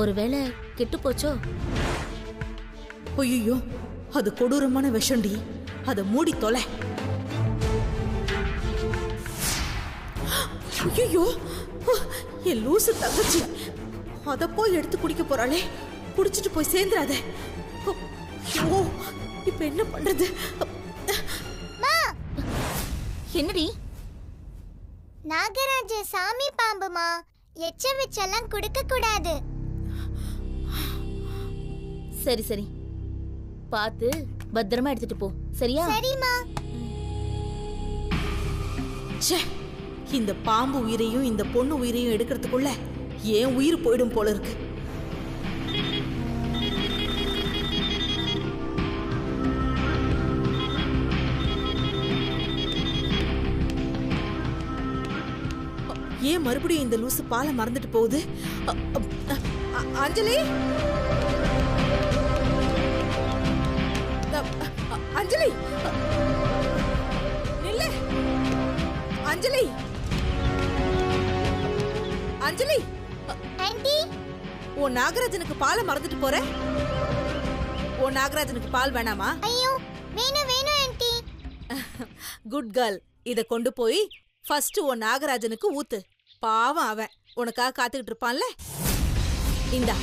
ஒருவேளை கெட்டு போச்சோ? ஐயோ, அது கொடூரமான விஷண்டி. அதை மூடி தொலை. ஐயோ, என் லூசு தங்கச்சி அத போய் எடுத்து குடிக்க போறாளே. குடிச்சிட்டு போய் சேர்ந்துராத. ஐயோ, இப்ப என்ன பண்றது? என்னடி? நாகராஜ சாமி பாம்புமா, எச்ச வச்செல்லாம் குடுக்க கூடாது. சரி சரி, பார்த்து பத்திரமா எடுத்துட்டு போ. சரியா? சரிம்மா. ச்சே, இந்த பாம்பு உயிரையும் இந்த பொண்ணு உயிரையும் எடுக்கிறதுக்குள்ள ஏன் உயிர் போயிடும் போல இருக்கு. ஏன் மறுபடியும் இந்த லூசு பாலை மறந்துட்டு போகுது? அஞ்சலி, அஞ்சலி, நில்லு. அஞ்சலி, அஞ்சலி. ஆண்டி, உன் நாகராஜனுக்கு பாலை மறந்துட்டு போற? உன் நாகராஜனுக்கு பால் வேணாமா? ஐயோ, வேணும் வேணும் ஆண்டி. Good girl. இத கொண்டு போய் ஃபர்ஸ்ட் உன் நாகராஜனுக்கு ஊத்து. பாவம், அவன் உனக்காக காத்துக்கிட்டு இருப்பான்ல. இந்தா.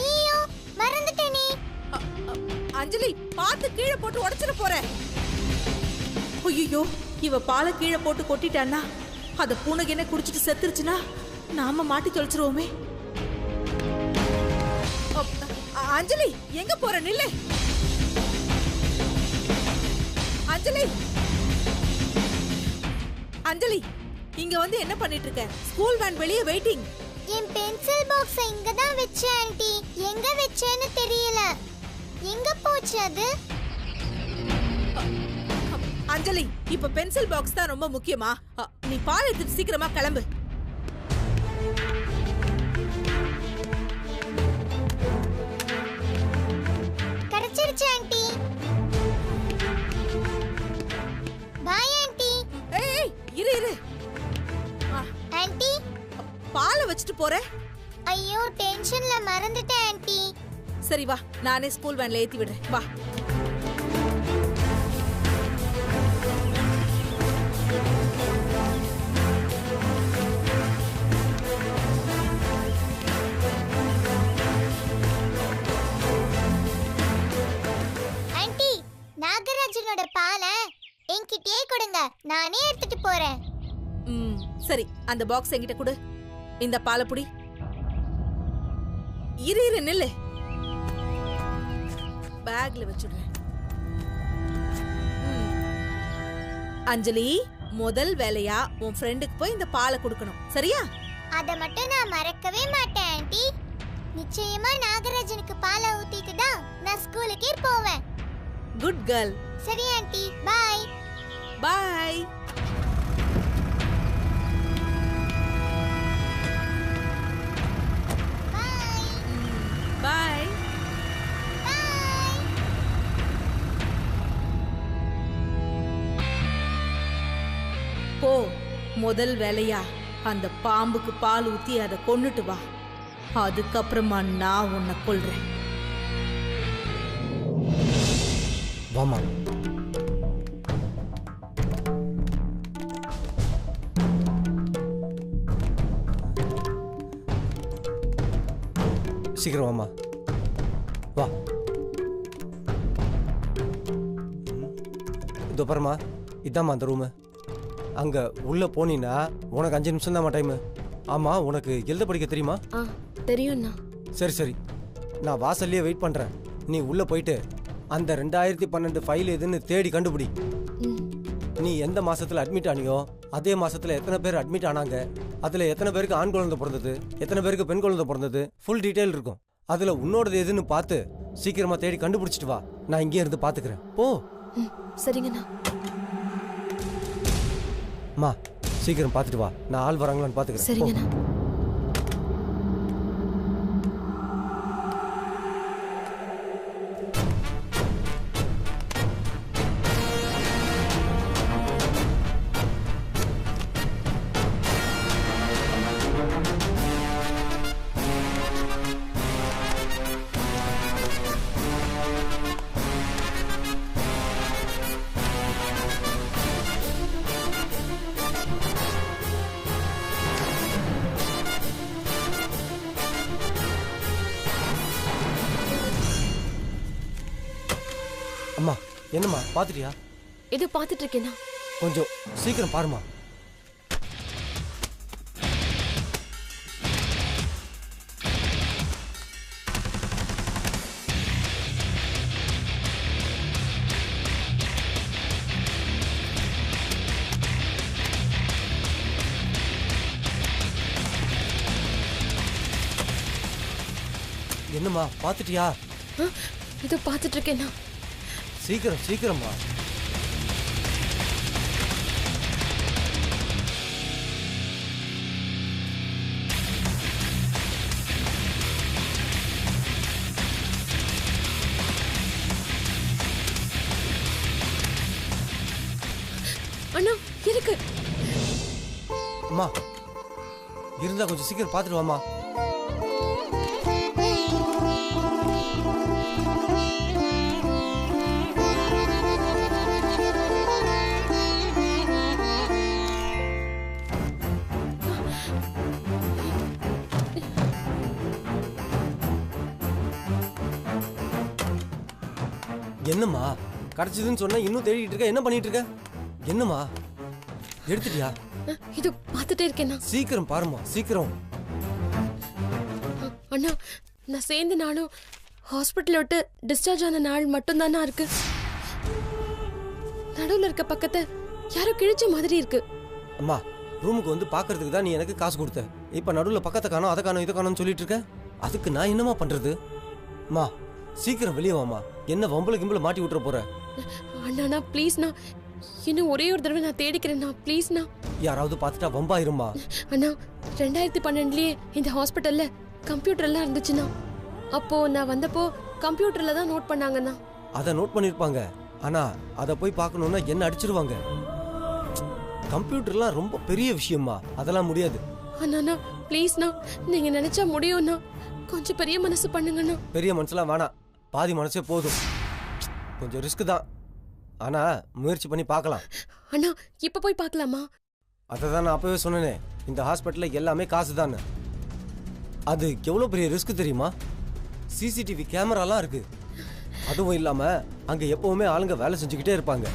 ஐயோ, மறந்துட்டேனே. அஞ்சலி, பார்த்து கீழே போட்டு உடைச்சிட போற. ஐயோ, இவ பாலை கீழே போட்டு கொட்டிட்டான்னா அத பூனைக்கு என்ன குடிச்சிட்டு செத்துருச்சுன்னா நாம மாட்டி தொலைச்சிருவோமே. அஞ்சலி, எங்க போற? நில்லு. அஞ்சலி, அஞ்சலி, இங்க வந்து என்ன பண்ணிட்டு இருக்க? ஸ்கூல் வேன் வெளியே வெயிட்டிங். என் பென்சில் பாக்ஸ் இங்க தான் வெச்சேன் ஆண்டி. எங்க வெச்சேன்னு தெரியல. எங்க போச்சு அது? அஞ்சலி, இப்ப பென்சில் பாக்ஸ் தான் ரொம்ப முக்கியமா? நீ பால் எடுத்து சீக்கிரமா கிளம்பு. கிடைச்சிருச்சு ஆண்டி. Bye aunty. ஏய், இரு இரு. ஆண்டி, பாலை வச்சுட்டு போற? ஐயோ, டென்ஷன்ல மறந்துட்டேன் ஆண்டி. சரி வா, நானே ஸ்கூல் வேன்ல ஏத்தி விடுறேன். வா. ஆண்டி, நாகராஜனோட பாலை என்கிட்டயே கொடுங்க. நானே எடுத்துட்டு போறேன். சரி, அந்த பாக்ஸ் என்கிட்ட கொடு. இந்த பாலை புடி. இரு இரு, நில்லு. பேக்ல வச்சுடுறேன். அஞ்சலி, முதல் வேலையா உன் ஃப்ரெண்டுக்கு போய் இந்த பாலை கொடுக்கணும். சரியா? அத மட்டும் நான் மறக்கவே மாட்டேன் ஆண்டி. நிச்சயமா நாகராஜனுக்கு பாலை ஊத்திட்டு தான் நான் ஸ்கூலுக்கே போவேன். Good girl. சரி ஆண்டி, பாய். பாய். பாய். போ, முதல் வேலையா அந்த பாம்புக்கு பால் ஊத்தி அதை கொன்னுட்டு வா. அதுக்கப்புறமா நான் உன்னை கொல்றேன். வாமா. சீக்கிரம் வாமா. வா. இதோ பாருமா, இதாம்மா அந்த ரூமு. அங்க உள்ள போனீன்னா உனக்கு 5 நிமிஷம் தான் டைமு. ஆமா, உனக்கு எழுத படிக்க தெரியுமா? தெரியும்ண்ணா. சரி சரி, நான் வாசல்லையே வெயிட் பண்றேன். நீ உள்ள போயிட்டு அந்த 2012 ஃபைல் எதுன்னு தேடி கண்டுபிடி. நீ எந்த மாசத்துல அட்மிட் ஆனியோ அதே மாசத்துல எத்தனை பேர் அட்மிட் ஆனாங்க, அதுல எத்தனை பேருக்கு ஆண் குழந்தை பிறந்தது, எத்தனை பேருக்கு பெண் குழந்தை பிறந்தது, ஃபுல் டீடைல் இருக்கும். அதுல உன்னோடது எதுன்னு பார்த்து சீக்கிரமா தேடி கண்டுபிடிச்சிட்டு வா. நான் இங்கே இருந்து பாத்துக்கிறேன். போ. சரிங்கண்ணா. மா, சீக்கிரம் பார்த்துட்டு வா. நான் ஆள் வராங்களான்னு பாத்துக்கிறேன். சரிங்கண்ணா. அம்மா என்னம்மா பாத்துட்டியா? ஏதோ பார்த்துட்டு இருக்கேனா. கொஞ்சம் சீக்கிரம் பாருமா. என்னம்மா பாத்துட்டியா? ஏதோ பார்த்துட்டு இருக்கேனா. சீக்கிரம் சீக்கிரம்மா. அண்ணா இருக்கு. அம்மா இருந்தா கொஞ்சம் சீக்கிரம் பாத்துட்டு வாமா. என்னம்மா கிடைச்சதுன்னு சொன்னா இன்னும் தேடிட்டு இருக்க? என்ன பண்ணிட்டு இருக்க? என்னம்மா எடுத்துட்டியா? இது பார்த்துட்டே இருக்கேனா. சீக்கிரம் பாருமா சீக்கிரம். அண்ணா நான் சேர்ந்த நாளும் ஹாஸ்பிட்டல் விட்டு டிஸ்சார்ஜ் ஆன நாள் மட்டும் தானா இருக்கு. நடுவுல இருக்க பக்கத்தை யாரோ கிழிச்ச மாதிரி இருக்கு. அம்மா ரூமுக்கு வந்து பாக்குறதுக்கு தான் நீ எனக்கு காசு கொடுத்த. இப்ப நடுவுல பக்கத்தை காணோம், அதை காணோம், இதை காணோம்னு சொல்லிட்டு இருக்க. அதுக்கு நான் என்னமா பண்றது? அம்மா சீக்கிரம் வெளியே வாமா. என்ன வம்பளை கிம்பளை மாட்டி விட்டுற போற? அண்ணா ப்ளீஸ்ண்ணா, இன்னும் ஒரே ஒரு தடவை நான் தேடிக்கிறேண்ணா ப்ளீஸ்ண்ணா. யாராவது பார்த்துட்டா வம்பாயிருமா? அண்ணா 2012லயே இந்த ஹாஸ்பிட்டல்ல கம்ப்யூட்டர் எல்லாம் இருந்துச்சுண்ணா. அப்போ நான் வந்தப்போ கம்ப்யூட்டர்ல தான் நோட் பண்ணாங்கண்ணா. அதை நோட் பண்ணிருப்பாங்க. ஆனா அதை போய் பார்க்கணும்னா என்ன அடிச்சிருவாங்க. கம்ப்யூட்டர்லாம் ரொம்ப பெரிய விஷயமா, அதெல்லாம் முடியாது. அண்ணா ப்ளீஸ்ண்ணா, நீங்க நினைச்சா முடியும்ண்ணா. கொஞ்சம் பெரிய மனசு பண்ணுங்கண்ணா. பெரிய மனசுலாம் வேணாம், பாதி மனசே போதும். கொஞ்சம் ரிஸ்க் தான், ஆனா முயற்சி பண்ணி பார்க்கலாம். அண்ணா இப்ப போய் பார்க்கலாமா? அதை தான் நான் அப்பவே சொன்னேனே, இந்த ஹாஸ்பிட்டல்ல எல்லாமே காசு தானே. அது எவ்வளவு பெரிய ரிஸ்க் தெரியுமா? சிசிடிவி கேமராலாம் இருக்கு. அதுவும் இல்லாம அங்க எப்பவுமே ஆளுங்க வேலை செஞ்சுக்கிட்டே இருப்பாங்க.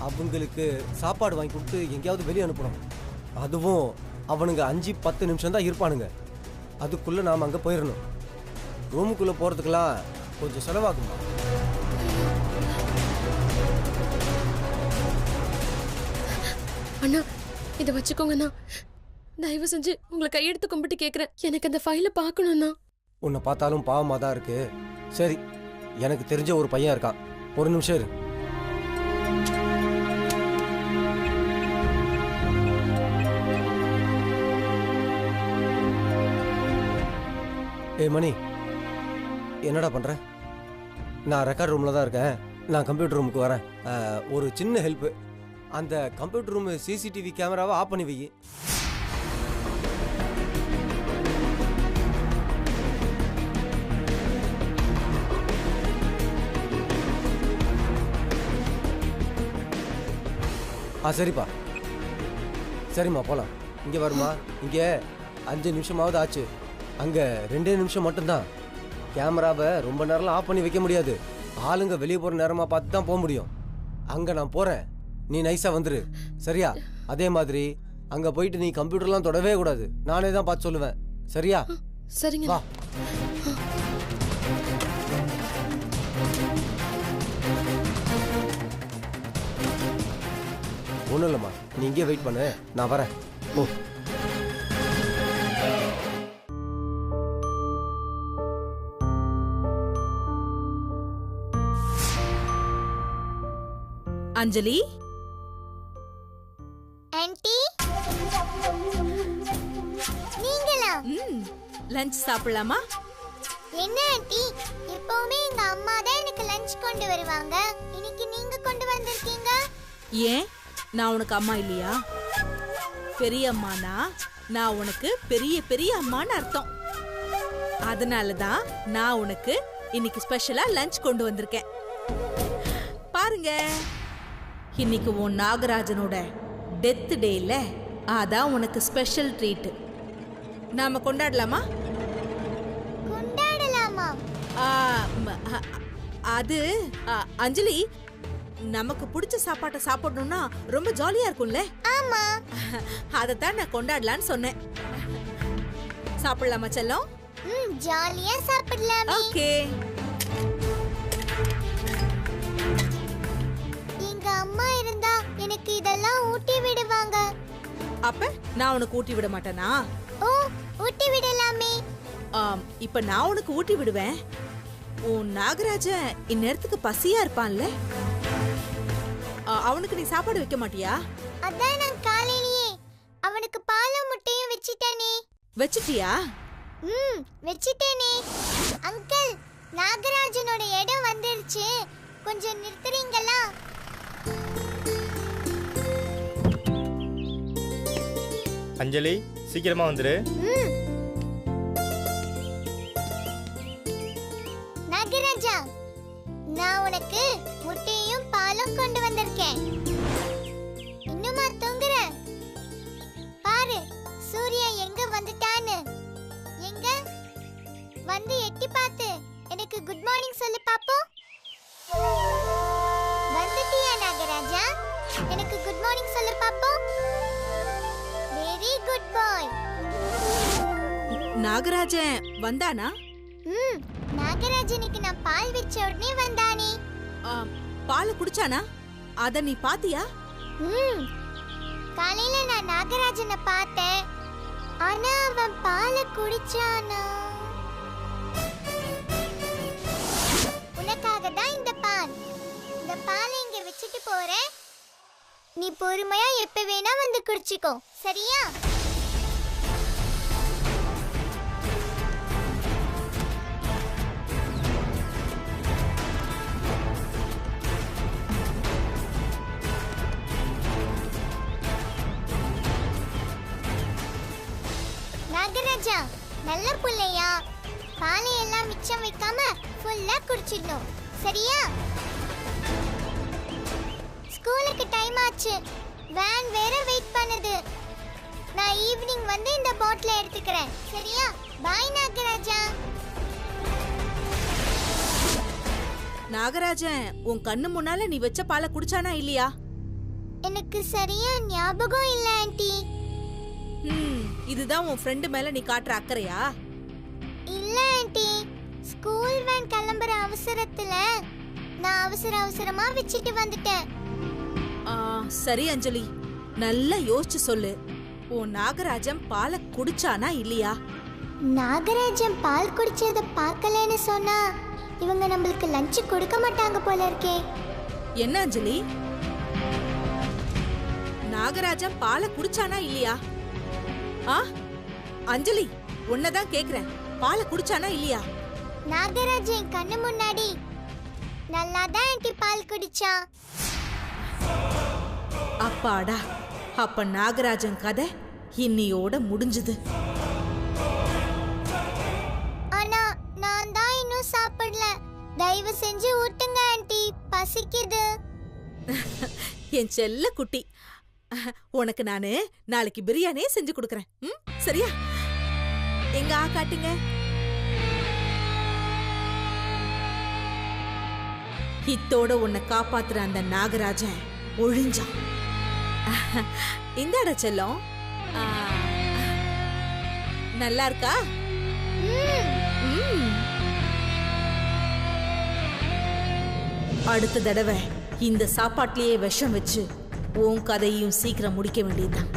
அவங்களுக்கு சாப்பாடு வாங்கி கொடுத்து எங்கேயாவது வெளியே அனுப்பணும். அதுவும் அவனுங்க 5-10 நிமிஷம் தான் இருப்பானுங்க. அதுக்குள்ள நாம அங்க போயிடணும். ரூமுக்குள்ள போறதுக்கெல்லாம் கொஞ்சம் செலவாகுமா? அண்ணா இதை வச்சுக்கோங்கண்ணா. தயவு செஞ்சு உங்களை கையெடுத்து கும்பிட்டு கேட்குறேன், எனக்கு அந்த ஃபைலை பார்க்கணும்ண்ணா. உன்னை பார்த்தாலும் பாவமாக தான் இருக்கு. சரி, எனக்கு தெரிஞ்ச ஒரு பையன் இருக்கான், ஒரு நிமிஷம் இரு. ஏய் மணி, என்னடா பண்ற? நான் ரெக்கார்ட் ரூம்ல தான் இருக்கேன். நான் கம்ப்யூட்டர் ரூமுக்கு வரேன். ஒரு சின்ன ஹெல்ப், அந்த கம்ப்யூட்டர் ரூம் சிசிடிவி கேமராவை ஆஃப் பண்ணி வை. சரிப்பா, சரிம்மா போலாம். இங்கே வருமா, இங்கே 5 நிமிஷமாவது ஆச்சு. அங்கே 2 நிமிஷம் மட்டும்தான். கேமராவை ரொம்ப நேரம்லாம் ஆஃப் பண்ணி வைக்க முடியாது. ஆளுங்க வெளியே போகிற நேரமாக பார்த்து தான் போக முடியும். அங்கே நான் போகிறேன், நீ நைஸாக வந்துரு, சரியா? அதே மாதிரி அங்கே போயிட்டு நீ கம்ப்யூட்டர்லாம் தொடவே கூடாது, நானே தான் பார்த்து சொல்லுவேன், சரியா? சரிங்க. வா. ஒன்றும் இல்லைம்மா, நீ இங்கே வெயிட் பண்ணு, நான் வரேன். ஓ அஞ்சலி. ஆன்ட்டி நீங்களா? லஞ்ச் சாப்பிடலாமா? என்ன ஆன்ட்டி, எப்பவுமே எங்க அம்மா தான் எனக்கு லஞ்ச் கொண்டு வருவாங்க, இன்னைக்கு நீங்க கொண்டு வந்திருக்கீங்க. ஏன் நான் உனக்கு அம்மா இல்லையா? பெரிய அம்மானா நான் உனக்கு பெரிய பெரிய அம்மான்னு அர்த்தம். அதனால தான் நான் உனக்கு இன்னைக்கு ஸ்பெஷலா லஞ்ச் கொண்டு வந்திருக்கேன். பாருங்க, இன்னைக்கு உன் நாகராஜனோட டெத் டே இல்ல, அதான் உனக்கு ஸ்பெஷல் ட்ரீட். நாம கொண்டாடலாமா? கொண்டாடலாமா? அது அஞ்சலி, நமக்கு பிடிச்ச சாப்பாட்டை சாப்பிடணும்னா ரொம்ப ஜாலியா இருக்கும்ல? ஆமா. அதத்தான் நான் கொண்டாடலான்னு சொன்னேன். சாப்பிடலாமா செல்லம்? ஜாலியா சாப்பிடலாமே. ஓகே. எங்க அம்மா இருந்தா எனக்கு இதெல்லாம் ஊட்டி விடுவாங்க. அப்ப நான் உனக்கு ஊட்டி விட மாட்டேனா? ஓ, ஊட்டி விடலாமே. இப்ப நான் உனக்கு ஊட்டி விடுவேன். உன் நாகராஜன் இந்நேரத்துக்கு பசியா இருப்பான்ல? அவனுக்கு நீ சாப்பாடு வைக்க மாட்டியா? அதான் நான் காலையிலேயே அவனுக்கு பாலும் முட்டையும் வச்சிட்டேனே. வச்சிட்டியா? வச்சிட்டேனே. அங்கிள், நாகராஜனோட இடம் வந்துருச்சு, கொஞ்சம் நிறுத்துறீங்களா? அஞ்சலி, சீக்கிரமா வந்துரு. நாகராஜா, நான் உனக்கு முட்டையும் பாலும் கொண்டு வந்திருக்கேன். இன்னுமா தூங்குற? பாரு, சூர்யா எங்க வந்துட்டான்னு. எங்க வந்து எட்டி பார்த்து எனக்கு குட் மார்னிங் சொல்லு பாப்போம். வந்துட்டியா நாகராஜா? எனக்கு குட் மார்னிங் சொல்லு பாப்போம். வெரி குட் பாய். நாகராஜன் வந்தானா? நாகராஜனுக்கு நான் பால் வச்ச உடனே வந்தானே. பால் குடிச்சானா? அத நீ பாத்தியா? காலையில நான் நாகராஜனை பார்த்தேன். ஆனா அவன் பாலை குடிச்சானா? உனக்காக தான் இந்த பால். இந்த பாலை இங்க வச்சுட்டு போறேன். நீ பொறுமையா எப்ப வேணா வந்து குடிச்சிக்கோ, சரியா? நாகராஜா, நல்ல புள்ளையா, பாலை எல்லாம் மிச்சம் வைக்காம ஃபுல்லா குடிச்சிடணும், சரியா? ஸ்கூலுக்கு டைம் ஆச்சு, வேன் வேற வெயிட் பண்ணுது. நான் ஈவினிங் வந்து இந்த பாட்டில எடுத்துக்கிறேன், சரியா? பாய் நாகராஜா. நாகராஜன் உன் கண்ணு முன்னால நீ வச்ச பாலை குடிச்சானா இல்லையா? எனக்கு சரியா ஞாபகம் இல்ல ஆன்ட்டி. இதுதான் உன் ஃப்ரெண்ட் மேல நீ காட்டுற அக்கறையா? இல்ல ஆன்ட்டி, ஸ்கூல் வேன் கிளம்புற அவசரத்துல நான் அவசரமா வச்சிட்டு வந்துட்டேன். சரி அஞ்சலி, நல்லா யோசிச்சு சொல்லு. உன் நாகராஜன் பாலை குடிச்சானா இல்லையா? நாகராஜன் பால் குடிச்சத பார்க்கலன்னு சொன்னா இவங்க நம்மளுக்கு லஞ்ச் கொடுக்க மாட்டாங்க போல இருக்கே. என்ன அஞ்சலி, நாகராஜன் பாலை குடிச்சானா இல்லையா? அஞ்சலி, உன்னதான் கேக்குறேன், பாலை குடிச்சானா இல்லையா? நாகராஜன் கண்ணு முன்னாடி நல்லாதான் ஆன்ட்டி பால் குடிச்சா. அப்பாடா, அப்ப நாகராஜன் கதை இன்னியோட முடிஞ்சது. ஆனா நான் தான் இன்னும் சாப்பிடல. தயவு செஞ்சு ஊட்டுங்க ஆன்ட்டி, பசிக்குது. என் செல்ல குட்டி, உனக்கு நானு நாளைக்கு பிரியாணியே செஞ்சு கொடுக்கறேன், சரியா? எங்க காட்டுங்க. இத்தோட உன்னை காப்பாத்துற அந்த நாகராஜன் ஒழிஞ்சான். இந்தாட செல்லம், நல்லா இருக்கா? அடுத்த தடவை இந்த சாப்பாட்லயே விஷம் வச்சு உன் கதையும் சீக்கிரம் முடிக்க வேண்டியதுதான்.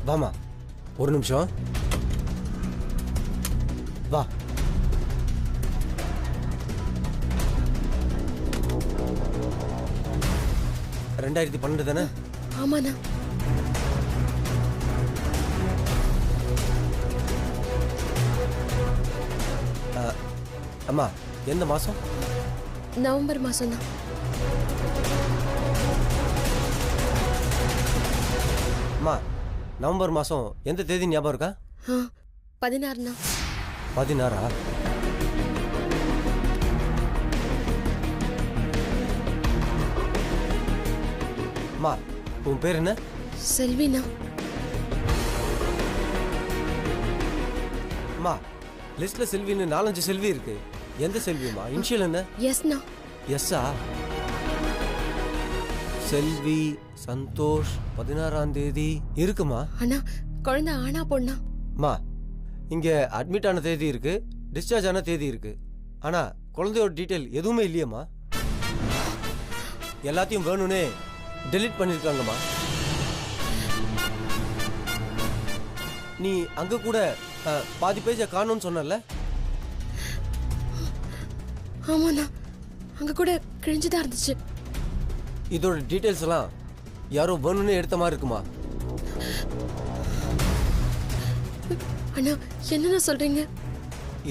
வாமா, ஒரு நிமிஷம் வா. $2012 தானே? ஆமாண்ணா. அம்மா, எந்த மாசம்? நவம்பர் மாசம் தான். அம்மா, நவம்பர் மாசம் எந்த தேதி ஞாபகம் இருக்கா? 16ண்ணா. 16ஆ? அம்மா உன் பேர் என்ன? செல்வினா. அம்மா லிஸ்ட்ல செல்வின்னு 4-5 செல்வி இருக்கு. எந்த செல்விமா? இனிஷியல் என்ன? எஸ்னா. எஸ்ஸா? செல்வி சந்தோஷ் 16ஆம் தேதி இருக்குமா? அண்ணா குழந்தை ஆனா பொண்ணா? அம்மா இங்க அட்மிட் ஆன தேதி இருக்கு, டிஸ்சார்ஜ் ஆன தேதி இருக்கு. ஆனா குழந்தையோட டீட்டெயில் எதுவுமே இல்லையம்மா. எல்லாத்தையும் வேணும்னே டெலீட் பண்ணிருக்காங்கம்மா. நீ அங்க கூட பாதி பேஜ காணோம்னு சொன்னல? ஆமாண்ணா, அங்க கூட கிழிஞ்சுதான் இருந்துச்சு. இதோட டீட்டெயில்ஸ் எல்லாம் யாரோ வேணும்னே எடுத்த மாதிரி இருக்குமா? அண்ணா என்னண்ணா சொல்றீங்க?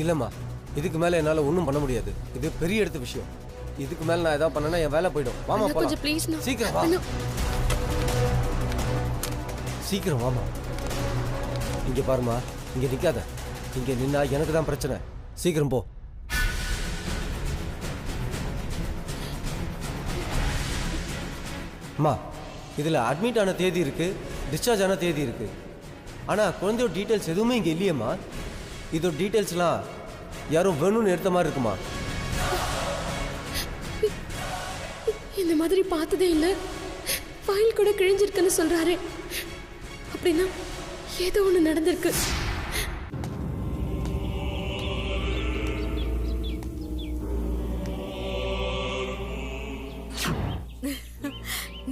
இல்லம்மா, இதுக்கு மேல என்னால ஒன்றும் பண்ண முடியாது. இது பெரிய எடுத்த விஷயம். இதுக்கு மேல நான் ஏதாவது பண்ணனா என் வேலை போயிடும். வாமா போலாம். கொஞ்சம் ப்ளீஸ். சீக்கிரம் வா. சீக்கிரம் வாமா. இங்க பாருமா, இங்க நிக்காத. இங்க நின்னா எனக்கு தான் பிரச்சனை. சீக்கிரம் போ. அம்மா இதுல அட்மிட் ஆன தேதி இருக்கு, டிஸ்சார்ஜ் ஆன தேதி இருக்கு. ஆனா குழந்தையோட டீட்டெயில்ஸ் எதுவுமே இங்க இல்லையம்மா. இதோட டீட்டெயில்ஸ்லாம் யாரோ வேணும்னு எடுத்த மாதிரி இருக்குமா? இந்த மாதிரி பார்த்ததே இல்லை. ஃபைல் கூட கிழிஞ்சிருக்குன்னு சொல்றாரு. அப்படின்னா ஏதோ ஒன்று நடந்திருக்கு.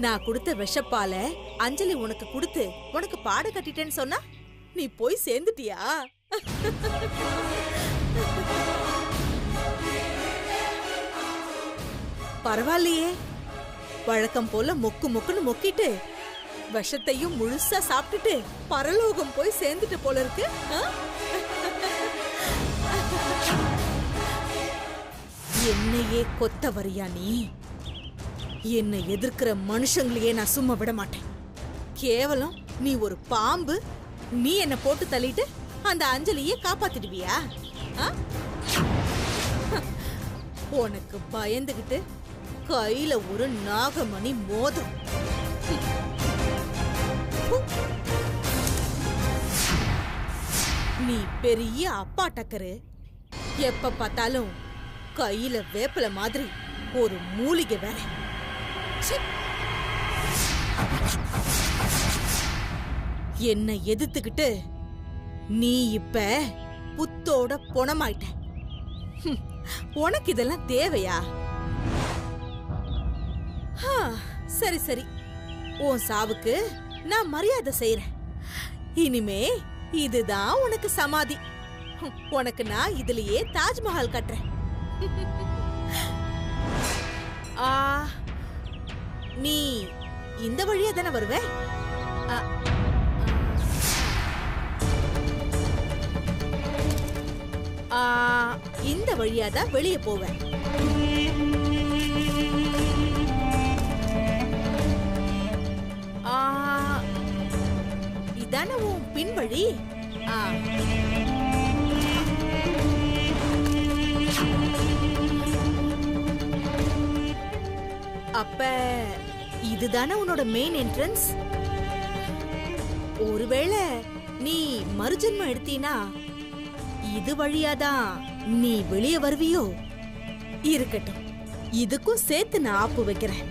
நான் கொடுத்த விஷப்பால அஞ்சலி உனக்கு கொடுத்து உனக்கு பாட கட்டிட்டேன்னு சொன்னா நீ போய் சேர்ந்துட்டியா? பரவாயில்லையே, வழக்கம் போல மொக்கு மொக்குன்னு மொக்கிட்டு விஷத்தையும் முழுசா சாப்பிட்டுட்டு பரலோகம் போய் சேர்ந்துட்டு போல இருக்கு. என்னையே கொத்த வரியா நீ? என்னை எதிர்க்கிற மனுஷங்களையே நான் சும்மா விட மாட்டேன். கேவலம் நீ ஒரு பாம்பு. நீ என்ன போட்டு தள்ளிட்டு அந்த அஞ்சலியை காப்பாத்திடுவியா? உனக்கு பயந்துகிட்டு கையில ஒரு நாகமணி மோதிரம். நீ பெரிய அப்பா டக்கரு. எப்ப பார்த்தாலும் கையில வேப்பல மாதிரி ஒரு மூலிகை வேற. என்னை எதிர்த்துக்கிட்டு நீ இப்ப புத்தோட பொணமாயிட்ட. உனக்கு இதெல்லாம் தேவையா? சரி சரி, உன் சாவுக்கு நான் மரியாதை செய்யறேன். இனிமே இதுதான் உனக்கு சமாதி. உனக்கு நான் இதுலயே தாஜ்மஹால் கட்டுறேன். நீ இந்த வழியா தானே வருவ? இந்த வழியா தான் வெளியே போவேன். இதான உன் பின் வழி. அப்ப இதுதானே உன்னோட மெயின் என்ட்ரன்ஸ். ஒருவேளை நீ மறுஜன்மம் எடுத்தீனா இது வழியாதான் நீ வெளியே வருவியோ? இருக்கட்டும், இதுக்கும் சேர்த்து நான் ஆப்பு வைக்கிறேன்.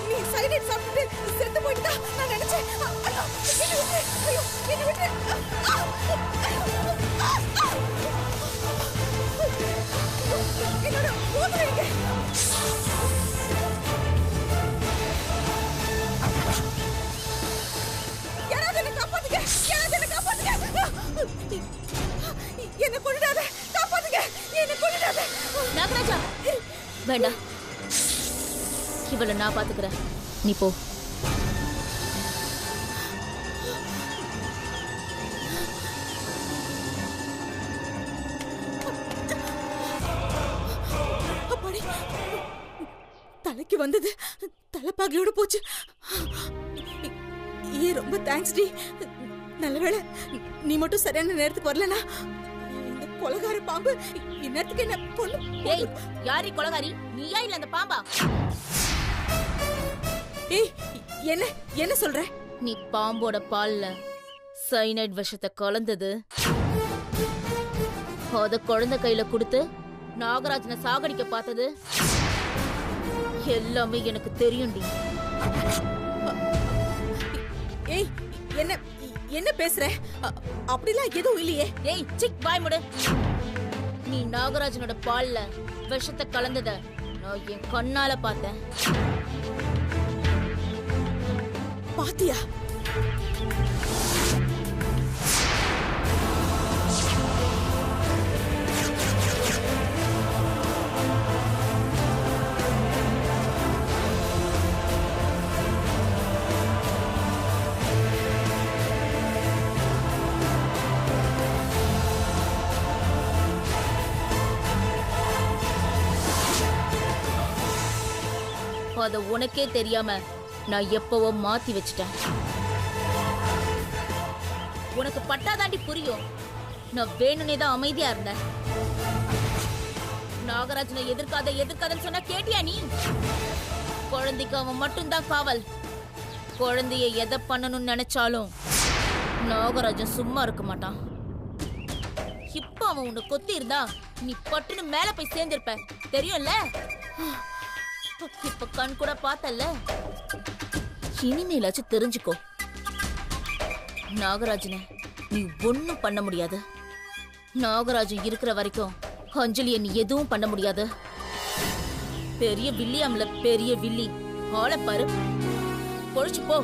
நீ சைலண்ட் சாப்பிட்டு செத்து போயிட்டா நான் நினைச்சேன். யாராவது என்ன காப்பாத்துங்க, யாராவது என்ன காப்பாத்துங்க. என்ன கொண்டுடாத, காப்பாத்துங்க, என்ன கொண்டுடாத. நாகராஜா வேண்டாம், இவளை நான் பாத்துக்கிறேன். நீ போ. தலைக்கு வந்தது தலைப்பாகையோட போச்சு. ஏ ரொம்ப தேங்க்ஸ் டி. நல்லவேளை நீ மட்டும் சரியான நேரத்துக்கு வரலனா இந்த கொலகார பாம்பு இந்நேரத்துக்கு என்ன கொன்னு. ஏய் யாரி கொலகாரி, நீயா இல்ல அந்த பாம்பா? ஏய் என்ன என்ன சொல்ற? நீ பாம்போட பால்ல சைனைட் விஷத்தை கலந்தது, அத குழந்தை கையில கொடுத்து நாகராஜனை சாகடிக்க பார்த்தது எல்லாமே எனக்கு தெரியும்டி. ஏய் என்ன என்ன பேசுற? அப்படிலாம் எதுவும் இல்லையே. ஏய் சிக் பாய் முடு. நீ நாகராஜனோட பால்ல விஷத்தை கலந்தத நான் என் கண்ணால பார்த்தேன். பாத்தியா? அத உனக்கே தெரியாம நான் எப்பவோ மாத்தி வச்சிட்டேன். உனக்கு பட்டாதாண்டி புரியும். நான் வேணும்னே தான் அமைதியா இருந்தேன். நாகராஜனை எதிர்க்காதன்னு சொன்னா கேட்டியா நீ? குழந்தைக்கு அவன் மட்டும்தான் காவல். குழந்தைய எதை பண்ணணும்னு நினைச்சாலும் நாகராஜன் சும்மா இருக்க மாட்டான். இப்ப அவன் உன்னை கொத்தி இருந்தா நீ பட்டுன்னு மேல போய் சேர்ந்திருப்ப, தெரியும்ல? இப்ப கண் கூட பார்த்தல்ல. இனிமேலாச்சும் தெரிஞ்சுக்கோ, நாகராஜனை நீ ஒண்ணும் பண்ண முடியாது. நாகராஜன் இருக்கிற வரைக்கும் அஞ்சலியை நீ எதுவும் பண்ண முடியாது. பெரிய வில்லியாம்ல பெரிய வில்லி. ஆளை பாரு, பொழிச்சு போ.